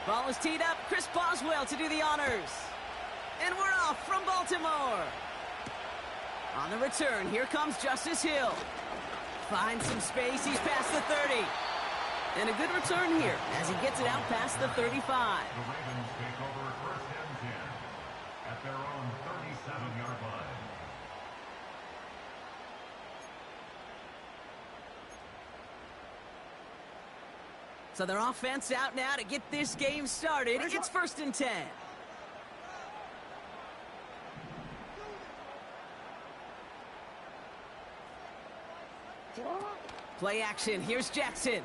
Ball is teed up. Chris Boswell to do the honors. And we're off from Baltimore. On the return, here comes Justice Hill. Finds some space. He's past the 30. And a good return here as he gets it out past the 35. The Ravens take over first and 10 at their own 37-yard line. So their offense out now to get this game started. It's first and 10. Play action. Here's Jackson.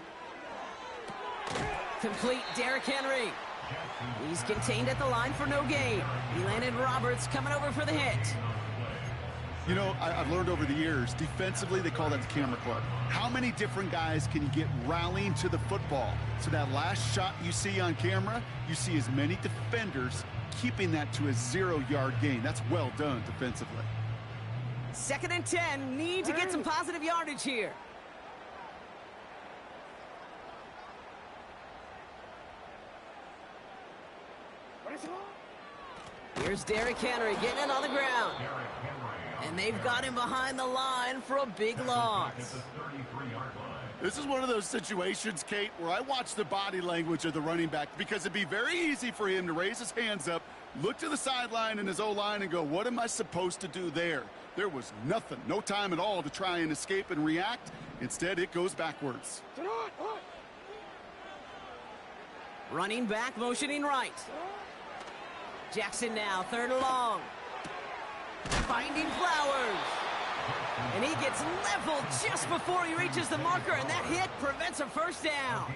Complete. Derrick Henry. He's contained at the line for no gain. Elandon Roberts coming over for the hit. You know, I've learned over the years, defensively, they call that the camera club. How many different guys can you get rallying to the football? So that last shot you see on camera, you see as many defenders keeping that to a 0-yard gain. That's well done defensively. Second and 10. Need to get some positive yardage here. Here's Derrick Henry getting it on the ground. And they've got him behind the line for a big loss. This is one of those situations, Kate, where I watch the body language of the running back because it'd be very easy for him to raise his hands up, look to the sideline in his O-line and go, what am I supposed to do there? There was nothing, no time at all to try and escape and react. Instead, it goes backwards. Running back, motioning right. Jackson now, third and long. Finding Flowers. And he gets leveled just before he reaches the marker, and that hit prevents a first down.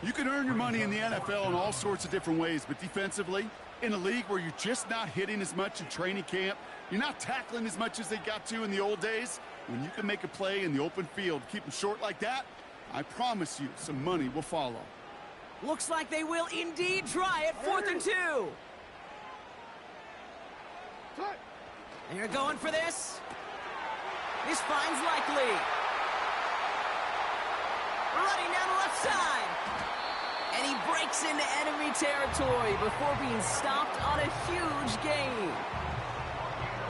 You can earn your money in the NFL in all sorts of different ways, but defensively, in a league where you're just not hitting as much in training camp, you're not tackling as much as they got to in the old days, when you can make a play in the open field, keep them short like that, I promise you some money will follow. Looks like they will indeed try it. 4th and 2. And you're going for this. This finds Likely. Running down the left side. And he breaks into enemy territory before being stopped on a huge gain.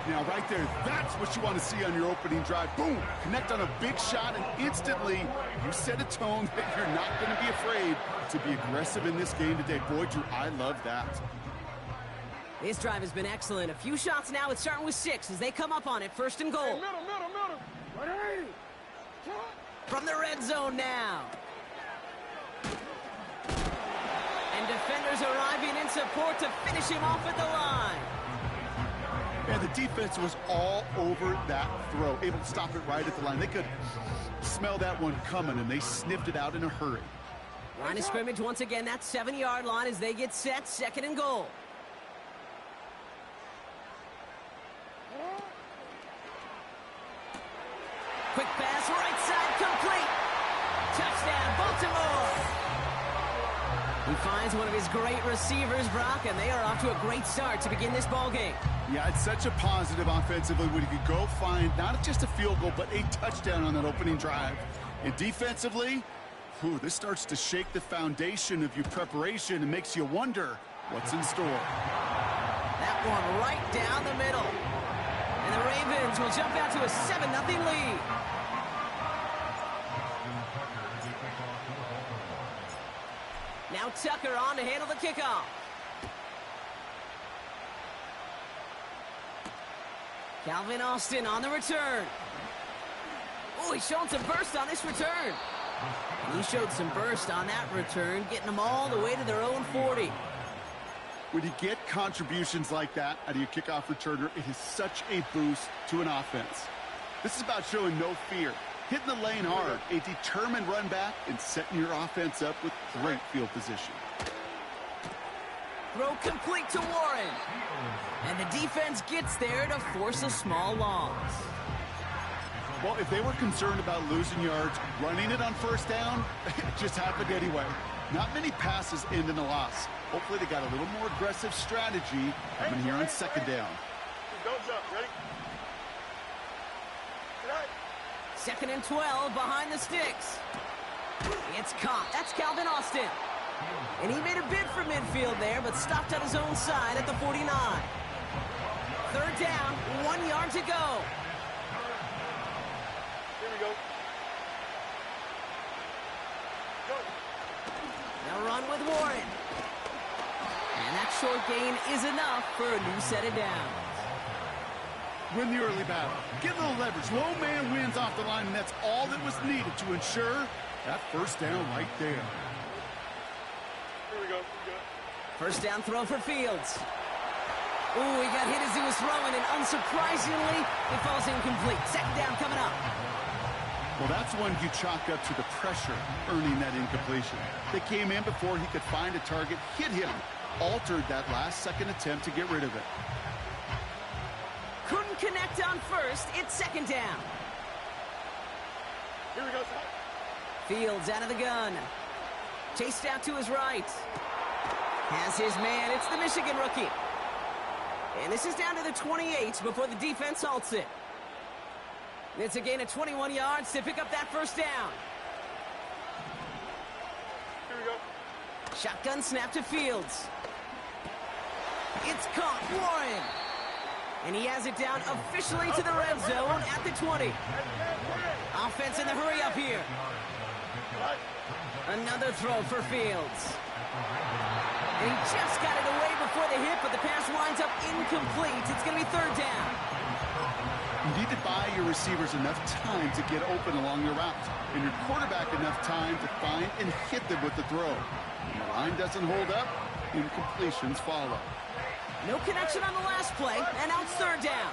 Now, right there, that's what you want to see on your opening drive. Boom! Connect on a big shot, and instantly you set a tone that you're not going to be afraid to be aggressive in this game today. Boy, Drew, I love that. This drive has been excellent. A few shots now. It's starting with 6 as they come up on it. First and goal. Hey, middle. From the red zone now. And defenders arriving in support to finish him off at the line. And the defense was all over that throw, able to stop it right at the line. They could smell that one coming, and they sniffed it out in a hurry. Line of scrimmage once again, that 7-yard line as they get set, second and goal. Quick pass, right side, complete. Touchdown, Baltimore. He finds one of his great receivers, Brock, and they are off to a great start to begin this ball game. Yeah, it's such a positive offensively when you could go find not just a field goal, but a touchdown on that opening drive. And defensively, this starts to shake the foundation of your preparation and makes you wonder what's in store. That one right down the middle. And the Ravens will jump out to a 7-0 lead. Now Tucker on to handle the kickoff. Calvin Austin on the return. Oh, he's showing some burst on this return. And he showed some burst on that return, getting them all the way to their own 40. When you get contributions like that out of your kickoff returner, it is such a boost to an offense. This is about showing no fear, hitting the lane hard, a determined run back, and setting your offense up with great field position. Throw complete to Warren. And the defense gets there to force a small loss. Well, if they were concerned about losing yards, running it on first down, it just happened anyway. Not many passes end in a loss. Hopefully they got a little more aggressive strategy coming here on second down. Don't jump, ready? Second and 12 behind the sticks. It's caught. That's Calvin Austin. And he made a bid for midfield there, but stopped on his own side at the 49. Third down, 1 yard to go. Here we go. Now run with Warren. And that short gain is enough for a new set of downs. Win the early battle. Get a little leverage. Low man wins off the line, and that's all that was needed to ensure that first down right there. Here we go. First down throw for Fields. Ooh, he got hit as he was throwing, and unsurprisingly, it falls incomplete. Second down coming up. Well, that's one you chalk up to the pressure earning that incompletion. They came in before he could find a target, hit him, altered that last-second attempt to get rid of it. Couldn't connect on first. It's second down. Here we go, son. Fields out of the gun. Chased out to his right. Has his man. It's the Michigan rookie. And this is down to the 28 before the defense halts it. It's a gain of 21 yards to pick up that first down. Here we go. Shotgun snap to Fields. It's caught. Warren. And he has it down officially to the red zone at the 20. Offense in the hurry up here. Another throw for Fields. And he just got it away before the hit, but the pass winds up incomplete. It's going to be third down. You need to buy your receivers enough time to get open along their route, and your quarterback enough time to find and hit them with the throw. When the line doesn't hold up, incompletions follow. No connection on the last play, and now it's third down.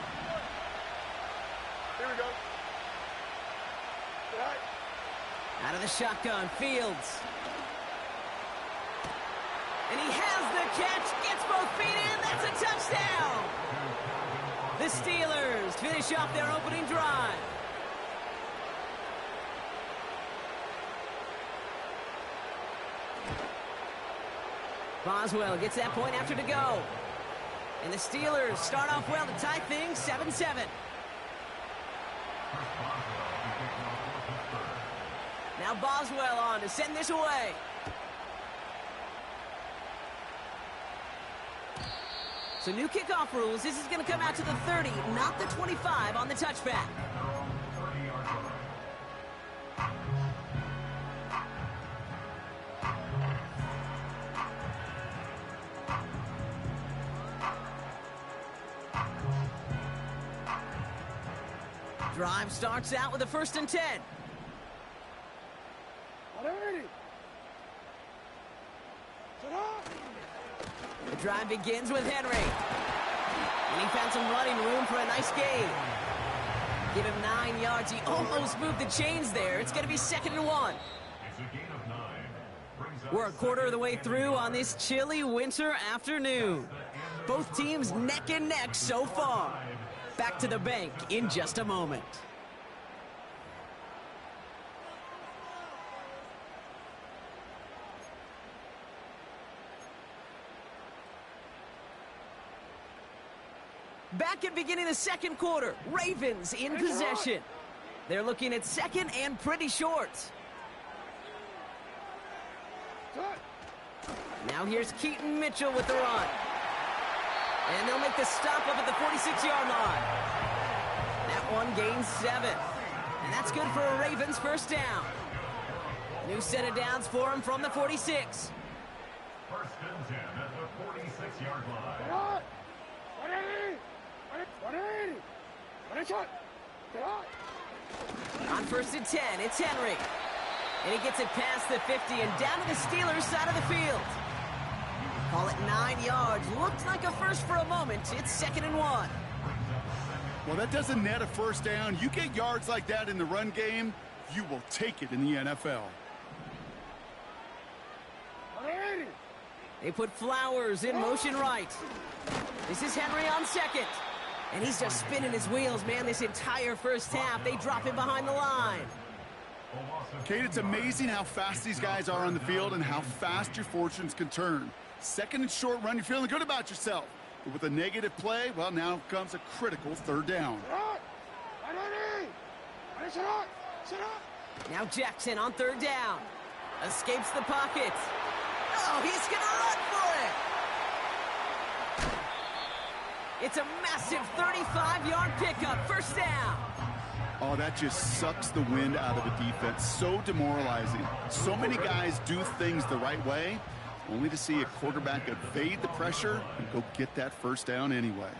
Here we go. Right. Out of the shotgun, Fields. And he has the catch, gets both feet in, that's a touchdown! The Steelers finish off their opening drive. Boswell gets that point after to go. And the Steelers start off well to tie things 7-7. Now Boswell on to send this away. So new kickoff rules. This is going to come out to the 30, not the 25 on the touchback. Drive starts out with a 1st and 10. The drive begins with Henry. And he found some running room for a nice gain. Give him 9 yards. He almost moved the chains there. It's going to be 2nd and 1. It's a gain of 9. We're a quarter of the way through on this chilly winter afternoon. Both teams neck and neck so far. Back to the bank in just a moment. Back at beginning of the second quarter, Ravens in possession. They're looking at second and pretty short. Now here's Keaton Mitchell with the run. And they'll make the stop up at the 46-yard line. That one gains 7. And that's good for a Ravens first down. New set of downs for him from the 46. 1st and 10 at the 46-yard line. On 1st and 10, it's Henry. And he gets it past the 50 and down to the Steelers' side of the field. Call it 9 yards. Looked like a first for a moment. It's 2nd and 1. Well, that doesn't net a first down. You get yards like that in the run game, you will take it in the NFL. They put Flowers in motion right. This is Henry on 2nd. And he's just spinning his wheels, man, this entire first half. They drop him behind the line. Kate, it's amazing how fast these guys are on the field and how fast your fortunes can turn. 2nd and short run, you're feeling good about yourself. But with a negative play, well, now comes a critical 3rd down. Now Jackson on 3rd down. Escapes the pocket. Oh, he's going to run for it. It's a massive 35-yard pickup. First down. Oh, that just sucks the wind out of a defense. So demoralizing. So many guys do things the right way, only to see a quarterback evade the pressure and go get that first down anyway.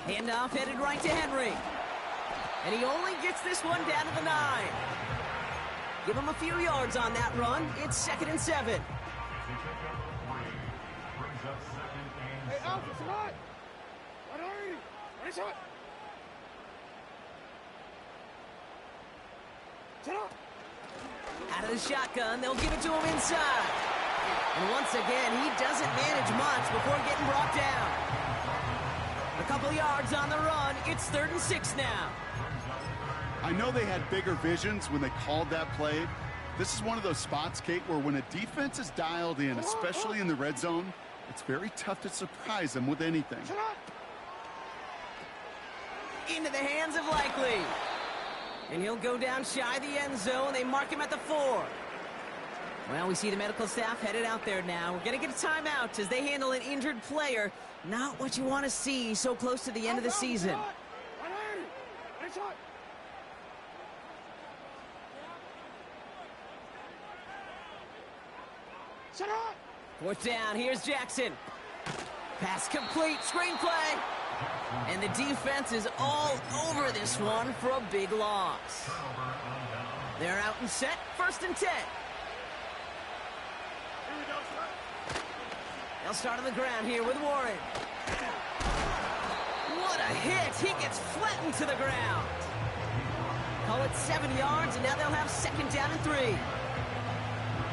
Handoff headed right to Henry. And he only gets this one down to the 9. Give him a few yards on that run. It's 2nd and 7. Hey, Alpha, it's hot. It's hot. Shut up. Out of the shotgun, they'll give it to him inside. And once again, he doesn't manage much before getting brought down. A couple yards on the run. It's 3rd and 6 now. I know they had bigger visions when they called that play. This is one of those spots, Kate, where when a defense is dialed in, especially in the red zone, it's very tough to surprise them with anything. Into the hands of Likely. And he'll go down shy of the end zone. They mark him at the 4. Well, we see the medical staff headed out there now. We're going to get a timeout as they handle an injured player. Not what you want to see so close to the end of the season. Fourth down, here's Jackson. Pass complete, screenplay. And the defense is all over this one for a big loss. They're out and set, 1st and 10. They'll start on the ground here with Warren. What a hit! He gets flattened to the ground. Call it 7 yards, and now they'll have 2nd down and 3.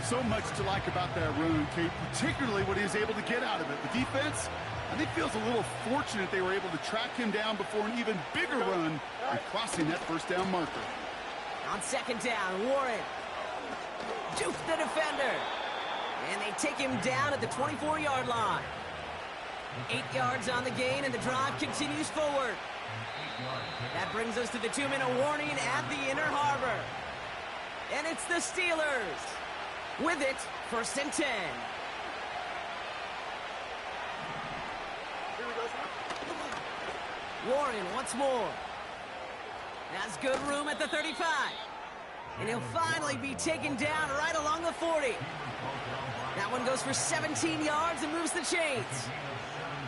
So much to like about that run, Kate, particularly what he was able to get out of it. The defense, I think, feels a little fortunate they were able to track him down before an even bigger run and crossing that first down marker. On 2nd down, Warren jukes the defender. And they take him down at the 24-yard line. 8 yards on the gain, and the drive continues forward. That brings us to the 2-minute warning at the Inner Harbor. And it's the Steelers. With it, 1st and 10. Warren once more. Has good room at the 35. And he'll finally be taken down right along the 40. That one goes for 17 yards and moves the chains.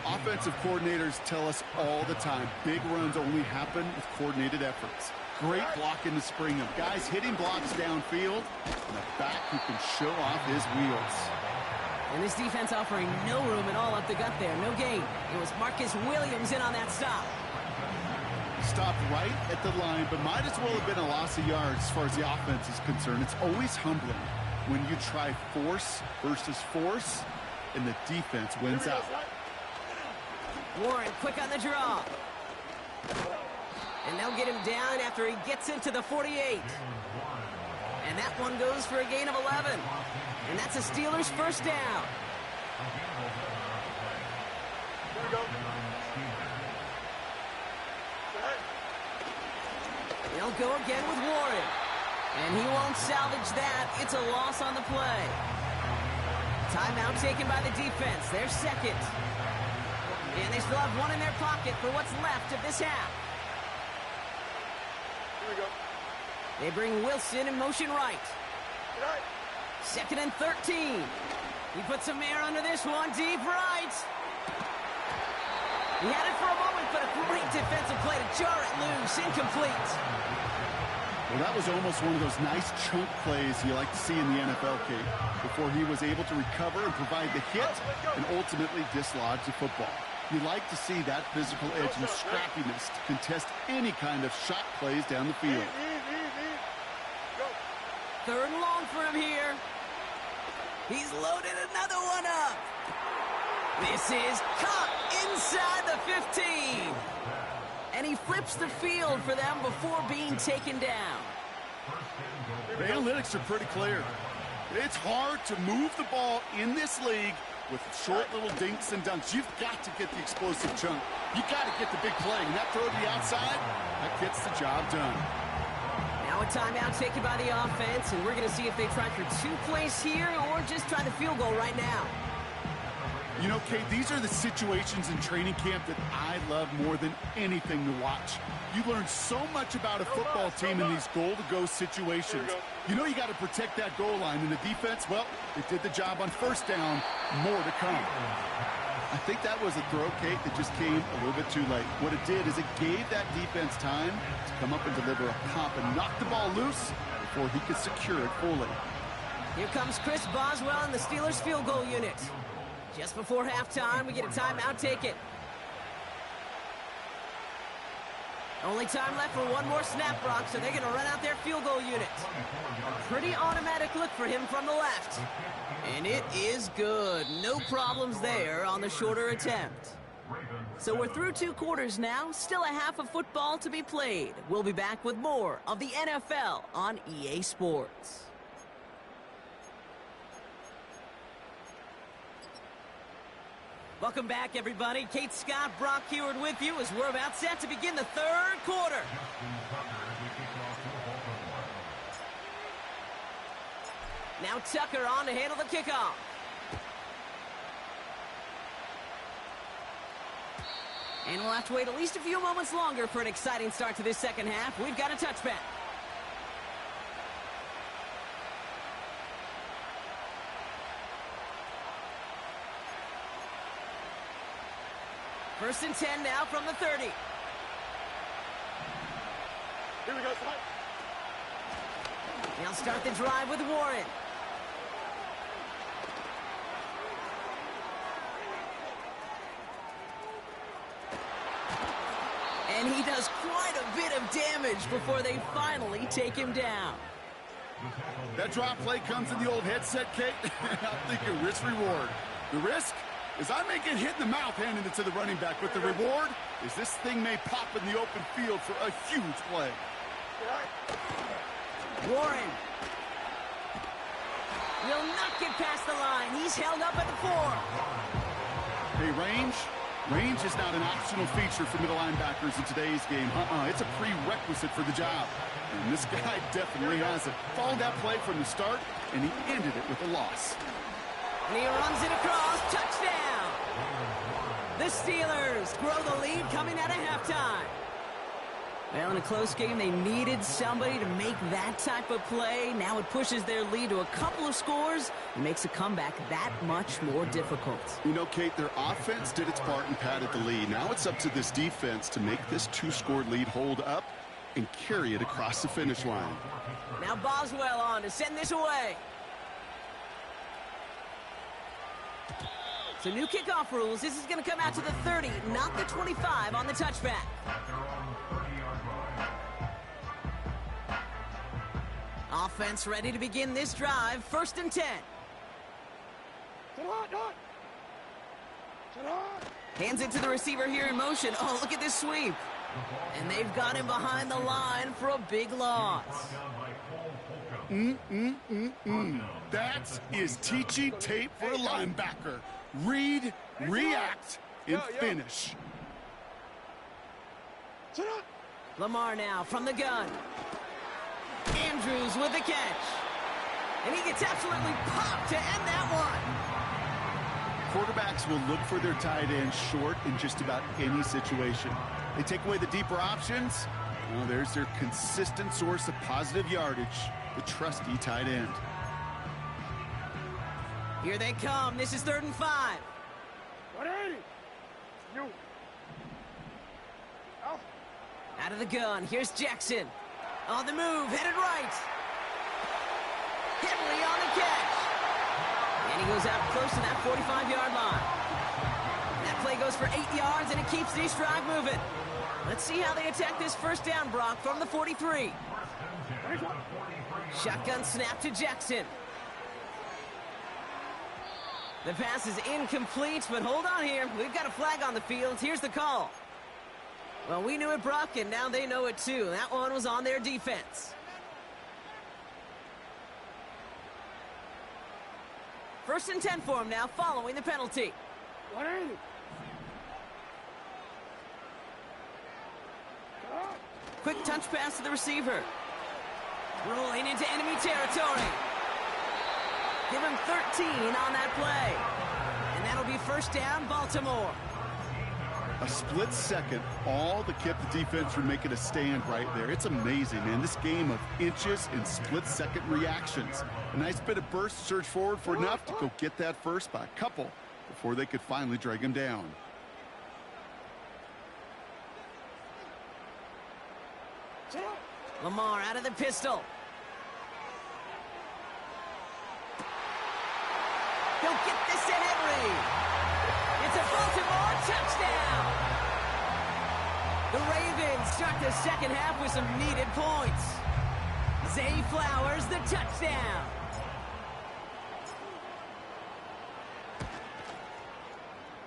Offensive coordinators tell us all the time, big runs only happen with coordinated efforts. Great blocking to spring them. Guys hitting blocks downfield, and a back who can show off his wheels. And this defense offering no room at all up the gut there. No gain. It was Marcus Williams in on that stop. Stopped right at the line, but might as well have been a loss of yards as far as the offense is concerned. It's always humbling when you try force versus force, and the defense wins out. Warren quick on the draw. And they'll get him down after he gets into the 48. And that one goes for a gain of 11. And that's a Steelers first down. There we go. They'll go again with Warren. And he won't salvage that. It's a loss on the play. Timeout taken by the defense. They're 2nd. And they still have one in their pocket for what's left of this half. Here we go. They bring Wilson in motion right. Right. 2nd and 13. He puts some air under this one, deep right. He had it for a moment, but a great defensive play to jar it loose, incomplete. Well, that was almost one of those nice chunk plays you like to see in the NFL, Kate, before he was able to recover and provide the hit and ultimately dislodge the football. You like to see that physical edge and scrappiness to contest any kind of shot plays down the field. Go. 3rd and long for him here. He's loaded another one up. This is caught inside the 15. And he flips the field for them before being taken down. The analytics are pretty clear. It's hard to move the ball in this league with short little dinks and dunks. You've got to get the explosive chunk. You've got to get the big play. And that throw to the outside, that gets the job done. Now Now a timeout taken by the offense, and we're going to see if they try for 2 plays here or just try the field goal right now. You know, Kate, these are the situations in training camp that I love more than anything to watch. You learn so much about a football team in these goal-to-go situations. You know you got to protect that goal line, and the defense, well, they did the job on first down. More to come. I think that was a throw, Kate, that just came a little bit too late. What it did is it gave that defense time to come up and deliver a pump and knock the ball loose before he could secure it fully. Here comes Chris Boswell in the Steelers field goal unit. Just before halftime, we get a timeout taken. Only time left for one more snap, Brock, so they're going to run out their field goal unit. A pretty automatic look for him from the left. And it is good. No problems there on the shorter attempt. So we're through 2 quarters now. Still a half of football to be played. We'll be back with more of the NFL on EA Sports. Welcome back, everybody. Kate Scott, Brock Huard with you as we're about set to begin the 3rd quarter. Now Tucker on to handle the kickoff. And we'll have to wait at least a few moments longer for an exciting start to this second half. We've got a touchback. First and 10 now from the 30. Here we go, son. They'll start the drive with Warren. And he does quite a bit of damage before they finally take him down. That drop play comes in the old headset, Kate. I'm thinking risk-reward. The risk is I may get hit in the mouth handing it to the running back, but the reward is this thing may pop in the open field for a huge play. Warren will not get past the line. He's held up at the 4. Hey, range is not an optional feature for middle linebackers in today's game. It's a prerequisite for the job. And this guy definitely has it. Followed that play from the start, and he ended it with a loss. And he runs it across. Touchdown! The Steelers grow the lead coming out of halftime. Well, in a close game, they needed somebody to make that type of play. Now it pushes their lead to a couple of scores and makes a comeback that much more difficult. You know, Kate, their offense did its part and padded the lead. Now it's up to this defense to make this 2-score lead hold up and carry it across the finish line. Now Boswell on to send this away. So new kickoff rules. This is going to come out to the 30, not the 25 on the touchback. Offense ready to begin this drive. First and 10. Hands it to the receiver here in motion. Oh, look at this sweep. And they've got him behind the line for a big loss. That is teaching tape for a linebacker. Read, react, and finish. Lamar now from the gun. Andrews with the catch. And he gets absolutely popped to end that one. Quarterbacks will look for their tight end short in just about any situation. They take away the deeper options. Well, there's their consistent source of positive yardage, the trusty tight end. Here they come. This is 3rd and 5. 180. You. Out of the gun. Here's Jackson. On the move. Headed right. Henley on the catch. And he goes out close to that 45-yard line. That play goes for 8 yards, and it keeps this drive moving. Let's see how they attack this first down, Brock, from the 43. Shotgun snap to Jackson. The pass is incomplete, but hold on here. We've got a flag on the field. Here's the call. Well, we knew it, Brock, and now they know it too. That one was on their defense. First and 10 for him now, following the penalty. 180. Quick touch pass to the receiver. Rolling into enemy territory. Give him 13 on that play. And that'll be first down, Baltimore. A split second, all that kept the defense from making a stand right there. It's amazing, man. This game of inches and split-second reactions. A nice bit of burst surge forward for enough to go get that first by a couple before they could finally drag him down. Lamar out of the pistol. He'll get this to Henry. It's a Baltimore touchdown. The Ravens start the second half with some needed points. Zay Flowers, the touchdown.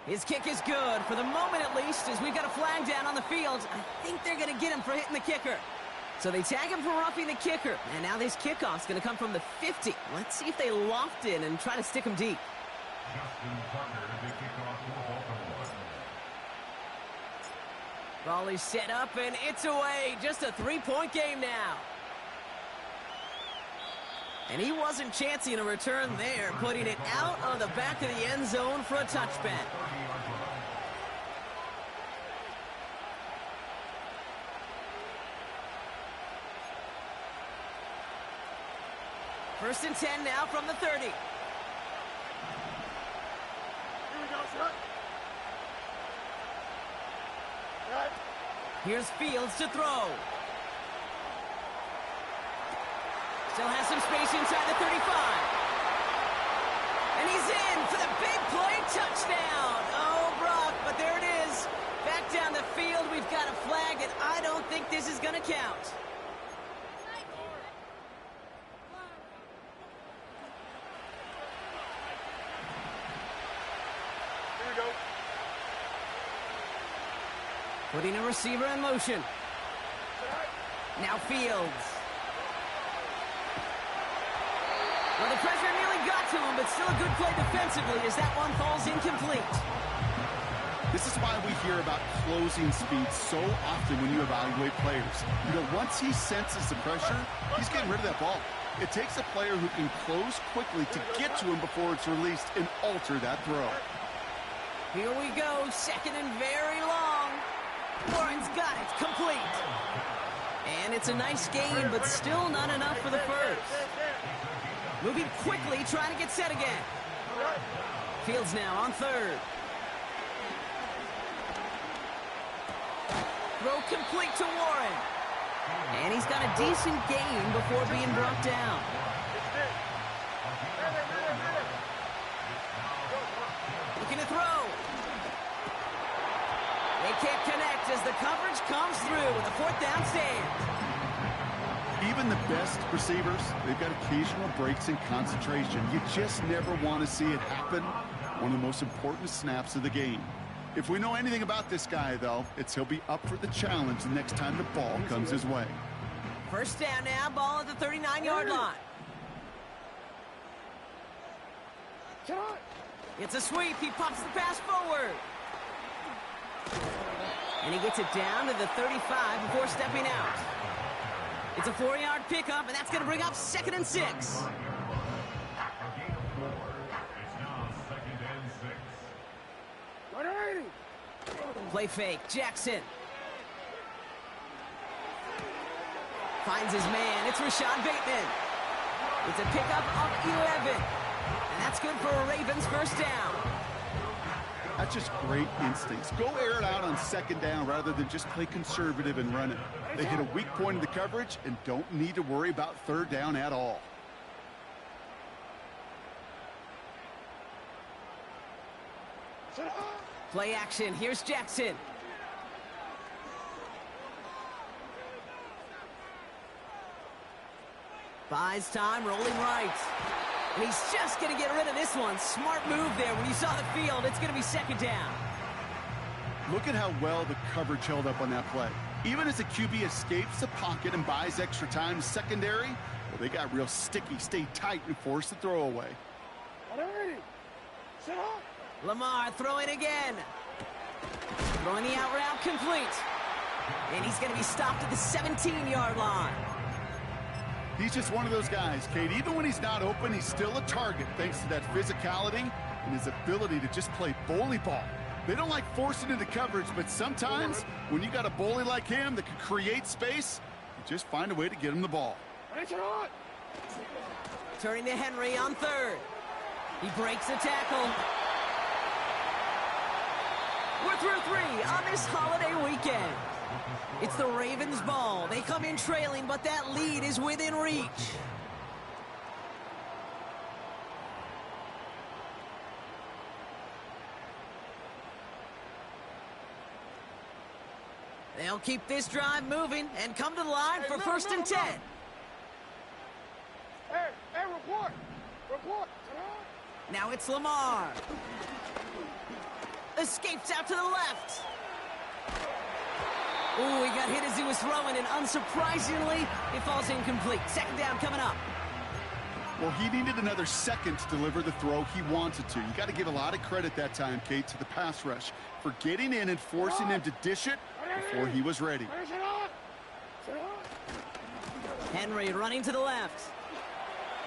His kick is good, for the moment at least, as we've got a flag down on the field. I think they're going to get him for hitting the kicker. So they tag him for roughing the kicker. And now this kickoff's going to come from the 50. Let's see if they loft in and try to stick him deep. Justin Tucker, the kickoff for Baltimore. Ball is set up, and it's away. Just a three-point game now. And he wasn't chancing a return there, putting it out on the back of the end zone for a touchback. First and 10 now from the 30. Here we go, son. Right. Here's Fields to throw. Still has some space inside the 35. And he's in for the big play touchdown. Oh, Brock, but there it is. Back down the field, we've got a flag, and I don't think this is going to count. Here we go. Putting a receiver in motion. Now Fields. Well, the pressure nearly got to him, but still a good play defensively as that one falls incomplete. This is why we hear about closing speed so often when you evaluate players. You know, once he senses the pressure, he's getting rid of that ball. It takes a player who can close quickly to get to him before it's released and alter that throw. Here we go, second and very long. Warren's got it, complete. And it's a nice game, but still not enough for the first. Moving quickly, trying to get set again. Fields now on third. Throw complete to Warren. And he's got a decent gain before being brought down. Looking to throw. They can't connect as the coverage comes through with a fourth down stand. Even the best receivers, they've got occasional breaks in concentration. You just never want to see it happen. One of the most important snaps of the game. If we know anything about this guy, though, it's he'll be up for the challenge the next time the ball comes his way. First down now, ball at the 39-yard line. It's a sweep. He pops the pass forward. And he gets it down to the 35 before stepping out. It's a 4-yard pickup, and that's going to bring up 2nd and 6. A gain of 4. It's now 2nd and 6. 180. Play fake. Jackson. Finds his man. It's Rashad Bateman. It's a pickup of 11. And that's good for a Ravens first down. That's just great instincts. Go air it out on second down rather than just play conservative and run it. They hit a weak point in the coverage and don't need to worry about third down at all. Play action. Here's Jackson. Buys time, rolling right. And he's just going to get rid of this one. Smart move there. When you saw the field, it's going to be second down. Look at how well the coverage held up on that play. Even as the QB escapes the pocket and buys extra time secondary, well, they got real sticky, stayed tight, and forced the throw away. 180. Sit up. Lamar throwing again. Throwing the out route complete. And he's going to be stopped at the 17-yard line. He's just one of those guys, Kate. Even when he's not open, he's still a target thanks to that physicality and his ability to just play bully ball. They don't like forcing into coverage, but sometimes when you got a bully like him that can create space, you just find a way to get him the ball. Turning to Henry on third. He breaks a tackle. We're through 3 on this holiday weekend. It's the Ravens' ball. They come in trailing, but that lead is within reach. They'll keep this drive moving and come to the line for first and 10. Hey, report. Report. Now it's Lamar. Escapes out to the left. Ooh, he got hit as he was throwing, and unsurprisingly, it falls incomplete. Second down coming up. Well, he needed another second to deliver the throw he wanted to. You got to give a lot of credit that time, Kate, to the pass rush for getting in and forcing him to dish it before he was ready. Henry running to the left.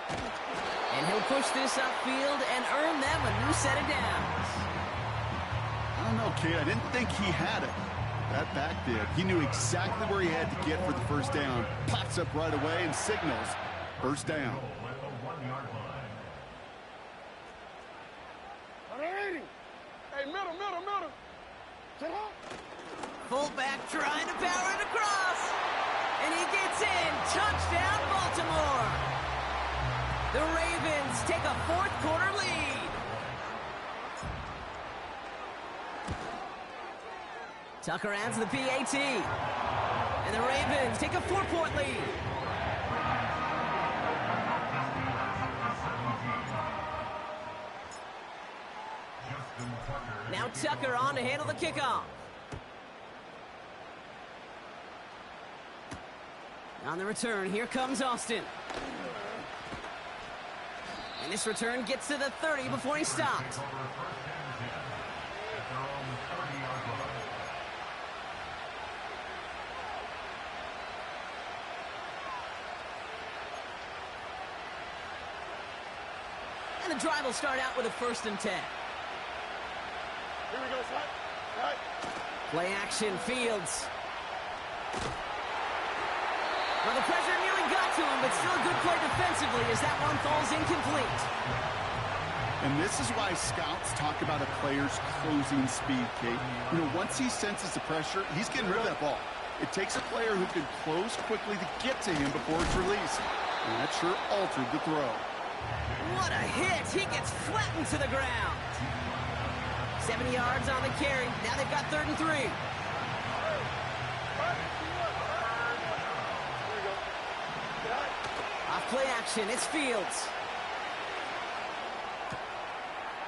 And he'll push this upfield and earn them a new set of downs. I don't know, Kate. I didn't think he had it. That back did. He knew exactly where he had to get for the first down. Pops up right away and signals first down. Hey, middle. Fullback trying to power it across. And he gets in. Touchdown, Baltimore. The Ravens take a fourth-quarter lead. Tucker adds the PAT. And the Ravens take a 4-point lead. Now Tucker on to handle the kickoff. On the return, here comes Austin. And this return gets to the 30 before he stopped. And the drive will start out with a first and 10. Here we go, right. Play action, Fields. Well, the pressure nearly got to him, but still a good play defensively as that one falls incomplete. And this is why scouts talk about a player's closing speed, Kate. You know, once he senses the pressure, he's getting rid of that ball. It takes a player who can close quickly to get to him before it's released. And that sure altered the throw. What a hit! He gets flattened to the ground. 70 yards on the carry. Now they've got 3rd and 3. Off play action, it's Fields.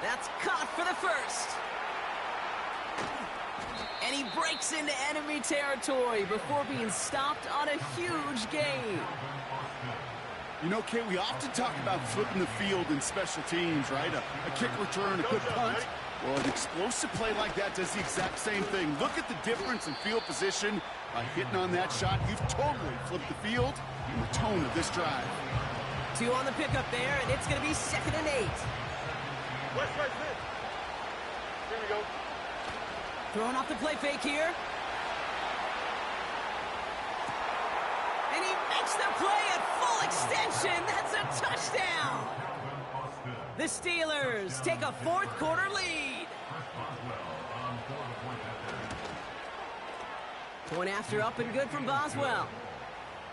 That's caught for the first. And he breaks into enemy territory before being stopped on a huge gain. You know, Kate, we often talk about flipping the field in special teams, right? A kick return, a good punt. Well, an explosive play like that does the exact same thing. Look at the difference in field position. By hitting on that shot, you've totally flipped the field and the tone of this drive. 2 on the pickup there, and it's going to be 2nd and 8. West. Here we go. Throwing off the play fake here. And he makes the play at full extension. That's a touchdown. The Steelers take a fourth-quarter lead. Point after up and good from Boswell.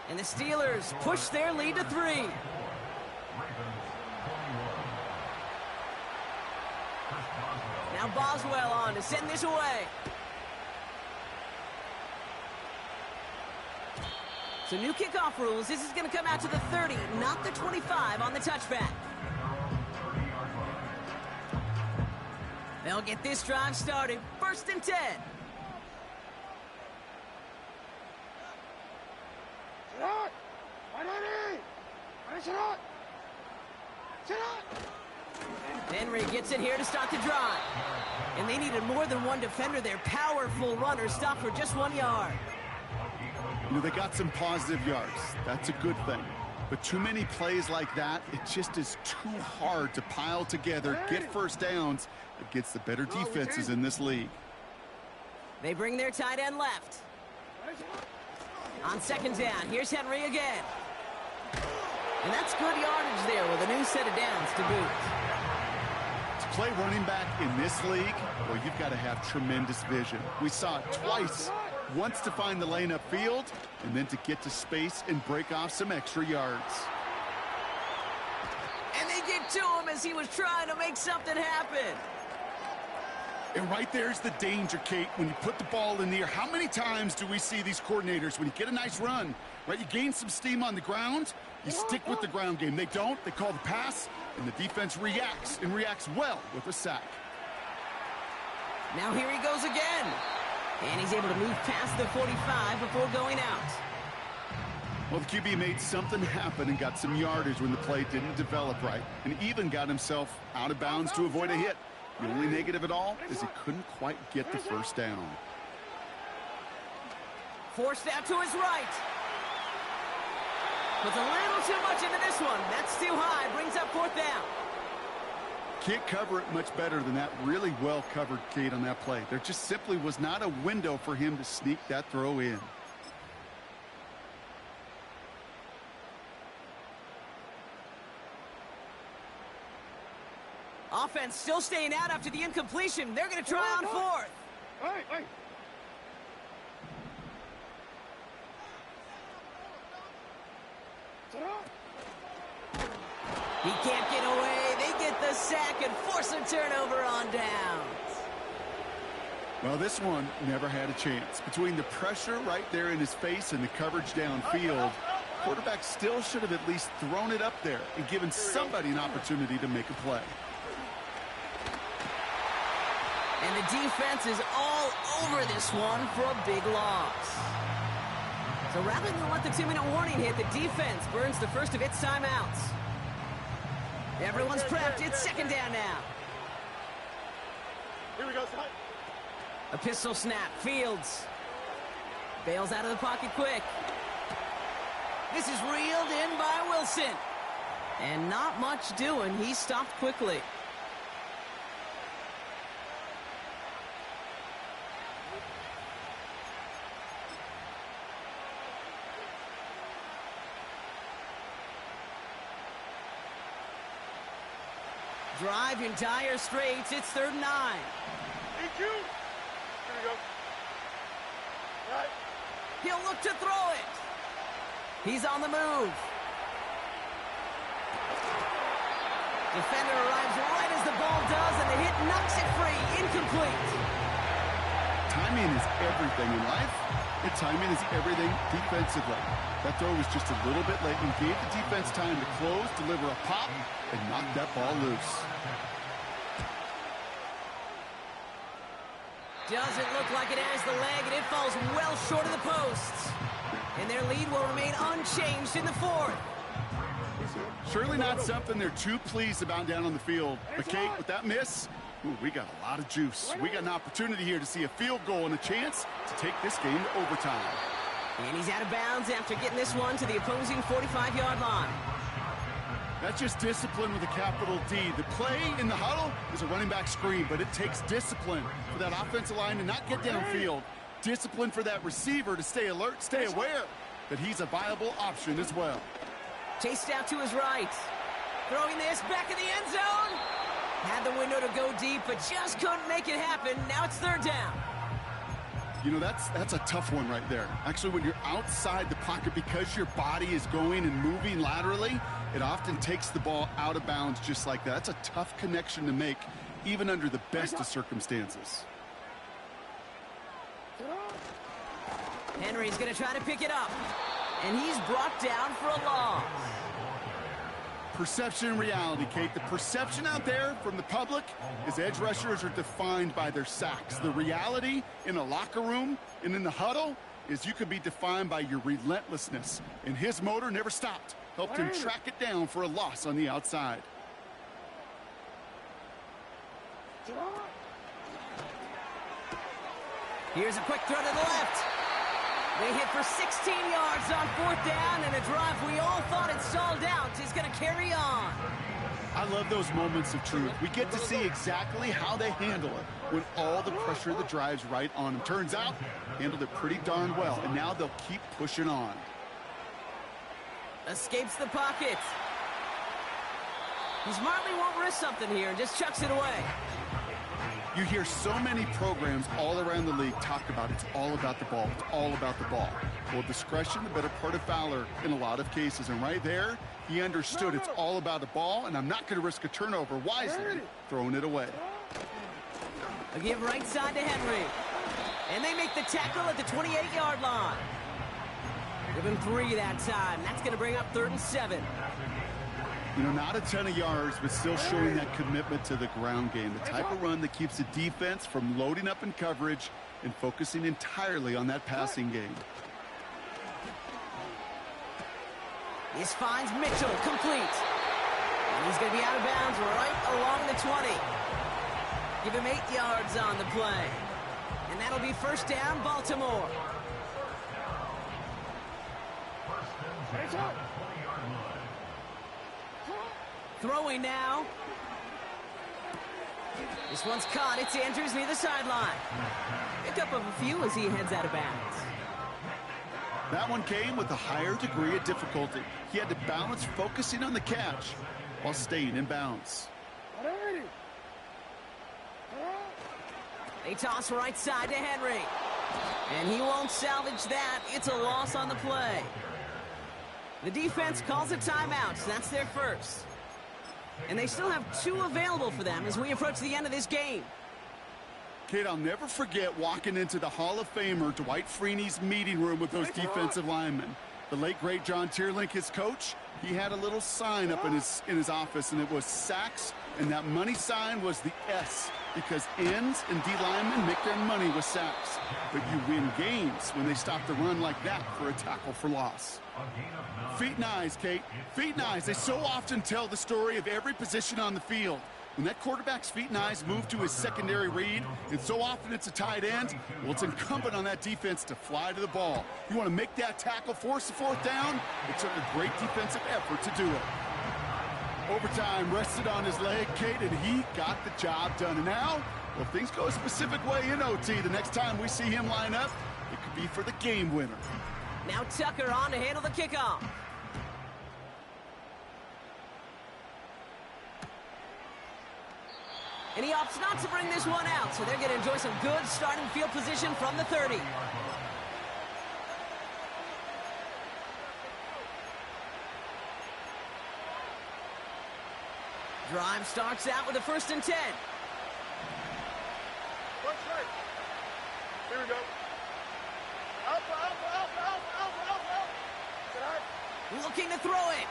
And the Steelers push their lead to 3. Now Boswell on to send this away. So new kickoff rules. This is going to come out to the 30, not the 25 on the touchback. They'll get this drive started. 1st and 10. Henry gets it here to start the drive. And they needed more than one defender. Their powerful runner stopped for just 1 yard. You know, they got some positive yards. That's a good thing. But too many plays like that, it just is too hard to pile together, get first downs against the better defenses in this league. They bring their tight end left. On second down, here's Henry again. And that's good yardage there with a new set of downs to boot. To play running back in this league, well, you've got to have tremendous vision. We saw it twice. Once to find the lane upfield, and then to get to space and break off some extra yards. And they get to him as he was trying to make something happen. And right there's the danger, Kate, when you put the ball in the air. How many times do we see these coordinators, when you get a nice run, right, you gain some steam on the ground, you stick with the ground game. They don't, they call the pass, and the defense reacts, and reacts well with a sack. Now here he goes again. And he's able to move past the 45 before going out. Well, the QB made something happen and got some yardage when the play didn't develop right, and even got himself out of bounds to avoid a hit. The only negative at all is he couldn't quite get the first down. Forced out to his right. Puts a little too much into this one. That's too high. Brings up fourth down. Can't cover it much better than that. Really well covered, Kate, on that play. There just simply was not a window for him to sneak that throw in. Offense still staying out after the incompletion. They're going to try on fourth. Hey. He can't get away. They get the sack and force a turnover on downs. Well, this one never had a chance. Between the pressure right there in his face and the coverage downfield, quarterback still should have at least thrown it up there and given somebody an opportunity to make a play. And the defense is all over this one for a big loss. So rather than let the 2-minute warning hit, the defense burns the first of its timeouts. Everyone's prepped. It's second down now. Here we go, son. A pistol snap. Fields bails out of the pocket quick. This is reeled in by Wilson. And not much doing. He stopped quickly. Drive in dire straits. It's 3rd and 9. EQ. Here we go. Right. He'll look to throw it. He's on the move. Defender arrives right as the ball does, and the hit knocks it free. Incomplete. Timing is everything in life, and timing is everything defensively. That throw was just a little bit late and gave the defense time to close, deliver a pop, and knock that ball loose. Doesn't look like it has the leg, and it falls well short of the posts. And their lead will remain unchanged in the 4th. Surely not something they're too pleased about down on the field. But Kate, with that miss, we got a lot of juice. We got an opportunity here to see a field goal and a chance to take this game to overtime. And he's out of bounds after getting this one to the opposing 45-yard line. That's just discipline with a capital D. The play in the huddle is a running back screen, but it takes discipline for that offensive line to not get downfield. Discipline for that receiver to stay alert, stay aware that he's a viable option as well. Chased out to his right. Throwing this back in the end zone. Had the window to go deep, but just couldn't make it happen. Now it's 3rd down. You know, that's a tough one right there. Actually, when you're outside the pocket, because your body is going and moving laterally, it often takes the ball out of bounds just like that. That's a tough connection to make, even under the best of circumstances. Henry's going to try to pick it up. And he's brought down for a loss. Perception and reality, Kate. The perception out there from the public is edge rushers are defined by their sacks. The reality in a locker room and in the huddle is you can be defined by your relentlessness. And his motor never stopped. Helped him track it down for a loss on the outside. Here's a quick throw to the left. They hit for 16 yards on 4th down, and a drive we all thought had stalled out is going to carry on. I love those moments of truth. We get to see exactly how they handle it when all the pressure of the drive's right on them. Turns out, handled it pretty darn well, and now they'll keep pushing on. Escapes the pocket. He smartly won't risk something here and just chucks it away. You hear so many programs all around the league talk about it's all about the ball. It's all about the ball. Well, discretion, the better part of valor in a lot of cases. And right there, he understood it's all about the ball, and I'm not going to risk a turnover wisely, throwing it away. A give right side to Henry. And they make the tackle at the 28-yard line. Give him 3 that time. That's going to bring up 3rd and 7. You know, not a ton of yards, but still showing that commitment to the ground game. The type of run that keeps the defense from loading up in coverage and focusing entirely on that passing game. This finds Mitchell complete. And he's going to be out of bounds right along the 20. Give him 8 yards on the play. And that'll be 1st down, Baltimore. Throwing now. This one's caught. It's Andrews near the sideline. Pick up of a few as he heads out of bounds. That one came with a higher degree of difficulty. He had to balance focusing on the catch while staying in bounds. They toss right side to Henry. And he won't salvage that. It's a loss on the play. The defense calls a timeout. So that's their first. And they still have 2 available for them as we approach the end of this game. Kate, I'll never forget walking into the Hall of Famer Dwight Freeney's meeting room with those defensive linemen. The late, great John Tierlink, his coach, he had a little sign up in his office, and it was sacks, and that money sign was the S, because ends and D linemen make their money with sacks. But you win games when they stop the run like that for a tackle for loss. Feet and eyes, Kate. Feet and eyes. They so often tell the story of every position on the field. When that quarterback's feet and eyes move to his secondary read, and so often it's a tight end, well, it's incumbent on that defense to fly to the ball. You want to make that tackle, force the 4th down? It took a great defensive effort to do it. Overtime rested on his leg, Kate, and he got the job done. And now, well, if things go a specific way in OT, the next time we see him line up, it could be for the game winner. Now Tucker on to handle the kickoff. And he opts not to bring this one out, so they're going to enjoy some good starting field position from the 30. Drive starts out with a 1st and 10. Here we go. Looking to throw it.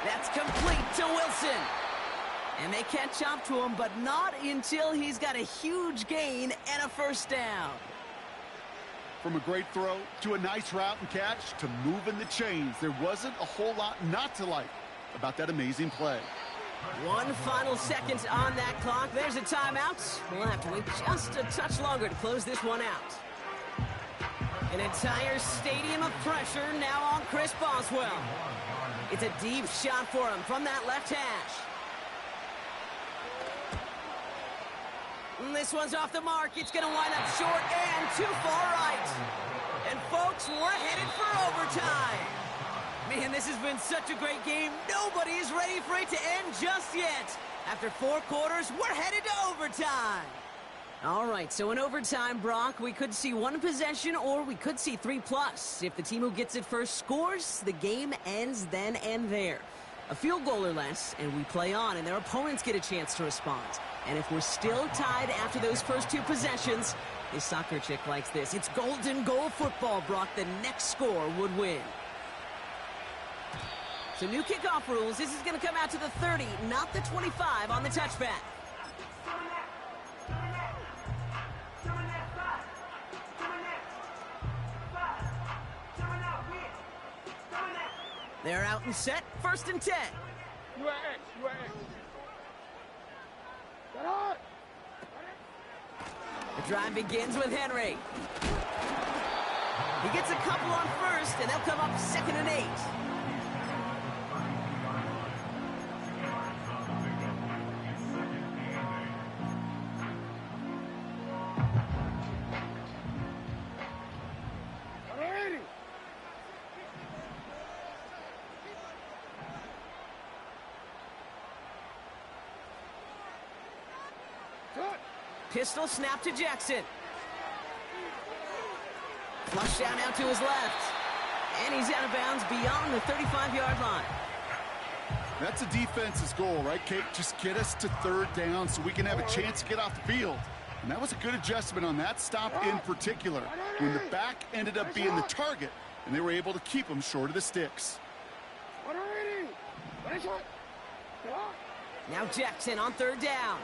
That's complete to Wilson. And they catch up to him, but not until he's got a huge gain and a 1st down. From a great throw to a nice route and catch to moving the chains, there wasn't a whole lot not to like about that amazing play. 1 final second on that clock. There's a timeout. We'll have to wait just a touch longer to close this one out. An entire stadium of pressure now on Chris Boswell. It's a deep shot for him from that left hash. And this one's off the mark. It's going to wind up short and too far right. And folks, we're headed for overtime. Man, this has been such a great game. Nobody is ready for it to end just yet. After 4 quarters, we're headed to overtime. All right, so in overtime, Brock, we could see 1 possession or we could see 3+. If the team who gets it first scores, the game ends then and there. A field goal or less, and we play on, and their opponents get a chance to respond. And if we're still tied after those first 2 possessions, this soccer chick likes this. It's golden goal football, Brock. The next score would win. So new kickoff rules. This is going to come out to the 30, not the 25 on the touchback. They're out and set. 1st and 10. You are X. You are X. Get on. The drive begins with Henry. He gets a couple on first, and they'll come up 2nd and 8. Pistol snap to Jackson. Flush down out to his left. And he's out of bounds beyond the 35-yard line. That's a defense's goal, right, Kate? Just get us to 3rd down so we can have a chance to get off the field. And that was a good adjustment on that stop in particular, when the back ended up being the target, and they were able to keep him short of the sticks. Now Jackson on 3rd down.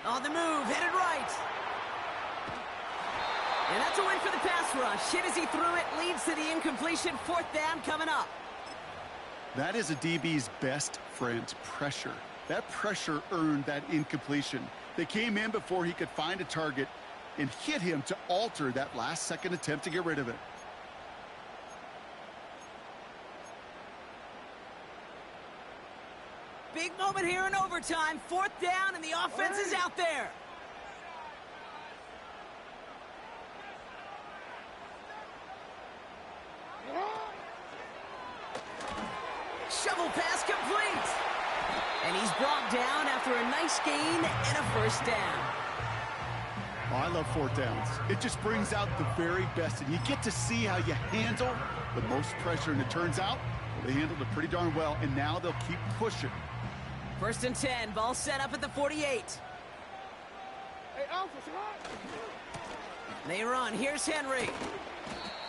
On the move, headed right. And that's a win for the pass rush. Hit as he threw it, leads to the incompletion. 4th down coming up. That is a DB's best friend, pressure. That pressure earned that incompletion. They came in before he could find a target and hit him to alter that last-second attempt to get rid of it. Big moment here in overtime. 4th down, and the offense is out there. Shovel pass complete. And he's brought down after a nice gain and a 1st down. Oh, I love 4th downs. It just brings out the very best, and you get to see how you handle the most pressure, and it turns out well, they handled it pretty darn well, and now they'll keep pushing. 1st and 10, ball set up at the 48. Hey, Alpha, They run, here's Henry.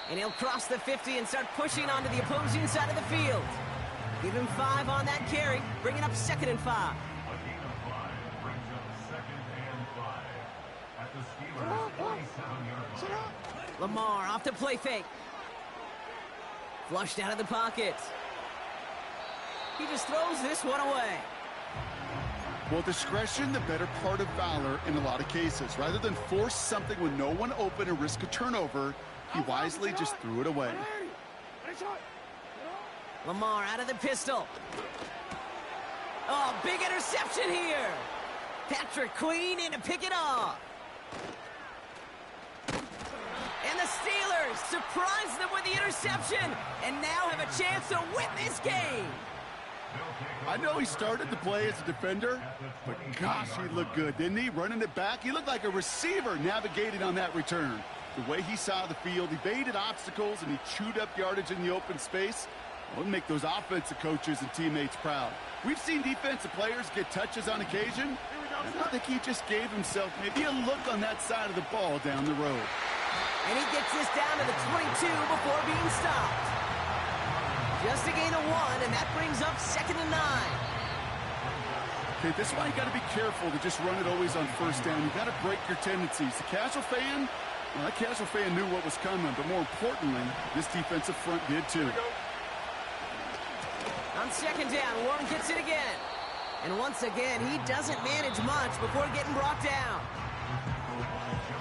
And he'll cross the 50 and start pushing onto the opposing side of the field. Give him 5 on that carry, bringing up 2nd and 5. A gain of 5 brings up 2nd and 5 at the Steelers' 47-yard line. Lamar off the play fake. Flushed out of the pocket. He just throws this one away. Well, discretion, the better part of valor in a lot of cases. Rather than force something with no one open and risk a turnover, he wisely just threw it away. Lamar out of the pistol. Oh, big interception here. Patrick Queen in to pick it off. And the Steelers surprise them with the interception and now have a chance to win this game. I know he started to play as a defender, but gosh, he looked good, didn't he? Running it back, he looked like a receiver navigating on that return. The way he saw the field, he baited obstacles, and he chewed up yardage in the open space. Well, it'll make those offensive coaches and teammates proud. We've seen defensive players get touches on occasion. I think he just gave himself maybe a look on that side of the ball down the road. And he gets this down to the 22 before being stopped. Just a gain of 1, and that brings up 2nd and 9. Okay, this is why you got to be careful to just run it always on 1st down. You got to break your tendencies. The casual fan, well, that casual fan knew what was coming, but more importantly, this defensive front did too. On 2nd down, Warren gets it again. And once again, he doesn't manage much before getting brought down.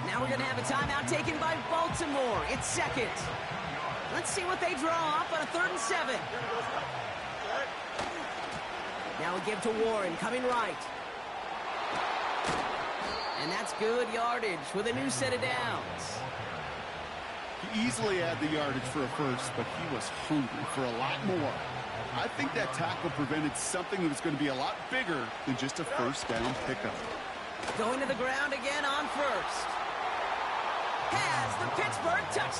Now we're going to have a timeout taken by Baltimore. It's 2nd. Let's see what they draw up on a 3rd and 7. Now we give to Warren, coming right. And that's good yardage with a new set of downs. He easily had the yardage for a first, but he was hungry for a lot more. I think that tackle prevented something that was going to be a lot bigger than just a 1st down pickup. Going to the ground again on 1st. Has the Pittsburgh touchdown.